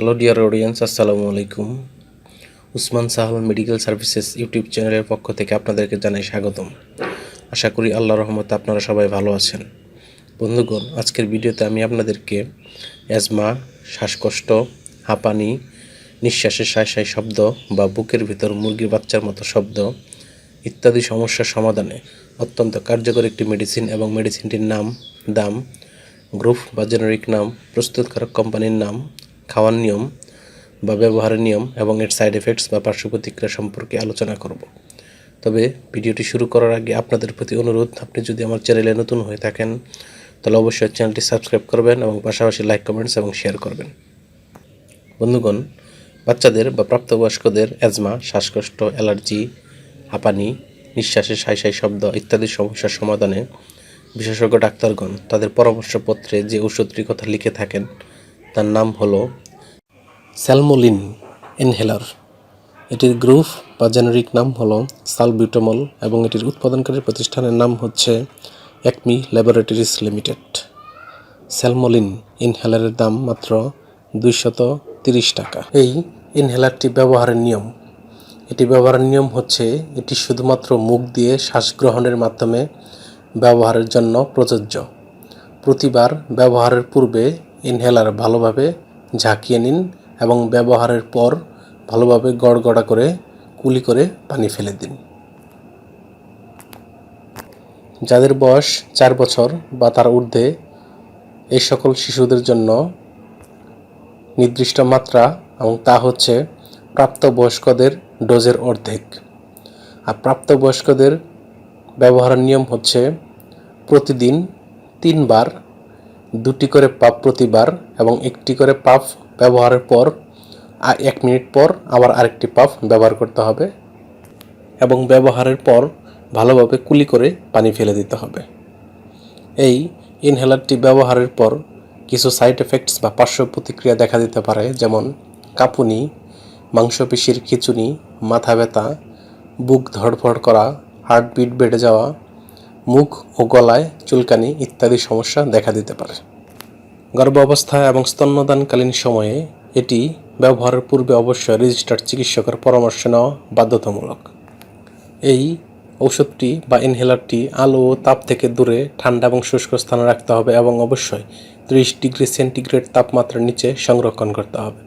Hello dear audience, আসসালামু আলাইকুম। Usman Sahal medical services YouTube চ্যানেলের পক্ষ থেকে আপনাদেরকে জানাই স্বাগতম। আশা করি আল্লাহর রহমতে আপনারা সবাই ভালো আছেন। বন্ধুগণ, আজকের ভিডিওতে আমি আপনাদেরকে অ্যাজমা, শ্বাসকষ্ট, হাঁপানি, নিঃশ্বাসের সাঁই সাঁই শব্দ বা বুকের ভিতর মুরগির বাচ্চার মতো শব্দ ইত্যাদি সমস্যার সমাধানে অত্যন্ত কার্যকর একটি মেডিসিন এবং মেডিসিনটির নাম, দাম, গ্রুপ বা জেনারিক নাম, প্রস্তুতকারক কোম্পানির নাম, খাওয়ার নিয়ম বা ব্যবহারের নিয়ম এবং এর সাইড এফেক্টস বা পার্শ্ব প্রতিক্রিয়া সম্পর্কে আলোচনা করব। তবে ভিডিওটি শুরু করার আগে আপনাদের প্রতি অনুরোধ, আপনি যদি আমার চ্যানেলে নতুন হয়ে থাকেন তাহলে অবশ্যই চ্যানেলটি সাবস্ক্রাইব করবেন এবং পাশাপাশি লাইক, কমেন্টস এবং শেয়ার করবেন। বন্ধুগণ, বাচ্চাদের বা প্রাপ্তবয়স্কদের অ্যাজমা, শ্বাসকষ্ট, অ্যালার্জি, হাঁপানি, নিঃশ্বাসের সাঁই সাঁই শব্দ ইত্যাদি সমস্যার সমাধানে বিশেষজ্ঞ ডাক্তারগণ তাদের পরামর্শপত্রে যে ওষুধটির কথা লিখে থাকেন তার নাম হলো স্যালমোলিন ইনহেলার। এটির গ্রুপ বা জেনারিক নাম হলো সালবিউটামল এবং এটির উৎপাদনকারী প্রতিষ্ঠানের নাম হচ্ছে অ্যাকমি ল্যাবরেটরিজ লিমিটেড। স্যালমোলিন ইনহেলারের দাম মাত্র 230 টাকা। এই ইনহেলারটি ব্যবহারের নিয়ম, এটি ব্যবহারের নিয়ম হচ্ছে এটি শুধুমাত্র মুখ দিয়ে শ্বাস গ্রহণের মাধ্যমে ব্যবহারের জন্য প্রযোজ্য। প্রতিবার ব্যবহারের পূর্বে ইনহেলার ভালোভাবে ঝাঁকিয়ে নিন এবং ব্যবহারের পর ভালোভাবে গড়গড়া করে কুলি করে পানি ফেলে দিন। যাদের বয়স 4 বছর বা তার ঊর্ধ্বে এই সকল শিশুদের জন্য নির্দিষ্ট মাত্রা, এবং তা হচ্ছে প্রাপ্তবয়স্কদের ডোজের অর্ধেক। আর প্রাপ্তবয়স্কদের ব্যবহারের নিয়ম হচ্ছে প্রতিদিন 3 বার, 2টি করে পাফ প্রতিবার এবং 1টি করে পাফ ব্যবহারের পর 1 মিনিট পর আবার আরেকটি পাফ ব্যবহার করতে হবে এবং ব্যবহারের পর ভালোভাবে কুলি করে পানি ফেলে দিতে হবে। এই ইনহেলারটি ব্যবহারের পর কিছু সাইড এফেক্টস বা পার্শ্ব প্রতিক্রিয়া দেখা দিতে পারে, যেমন কাঁপুনি, মাংসপেশির খিঁচুনি, মাথা ব্যথা, বুক ধড়ফড় করা, হার্টবিট বেড়ে যাওয়া, মুখ ও গলায় চুলকানি ইত্যাদি সমস্যা দেখা দিতে পারে। গর্ভাবস্থা এবং স্তন্যদানকালীন সময়ে এটি ব্যবহারের পূর্বে অবশ্যই রেজিস্টার্ড চিকিৎসকের পরামর্শ নেওয়া বাধ্যতামূলক। এই ঔষধটি বা ইনহেলারটি আলো ও তাপ থেকে দূরে ঠান্ডা এবং শুষ্ক স্থানে রাখতে হবে এবং অবশ্যই 30 ডিগ্রি সেন্টিগ্রেড তাপমাত্রার নিচে সংরক্ষণ করতে হবে।